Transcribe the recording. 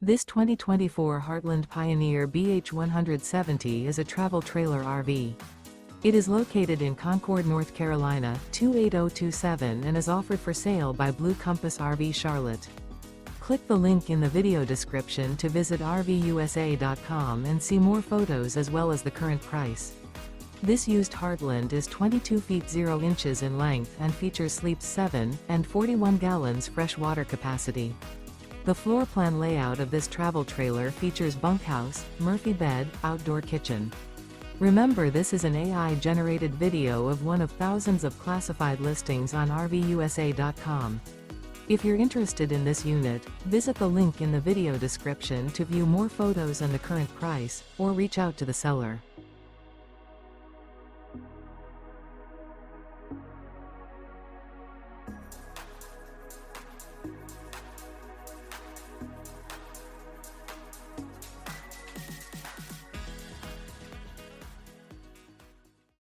This 2024 Heartland Pioneer BH170 is a travel trailer RV. It is located in Concord, North Carolina, 28027 and is offered for sale by Blue Compass RV Charlotte. Click the link in the video description to visit RVUSA.com and see more photos as well as the current price. This used Heartland is 22 feet 0 inches in length and features sleeps 7 and 41 gallons fresh water capacity. The floor plan layout of this travel trailer features bunkhouse, Murphy bed, outdoor kitchen. Remember, this is an AI-generated video of one of thousands of classified listings on RVUSA.com. If you're interested in this unit, visit the link in the video description to view more photos and the current price, or reach out to the seller.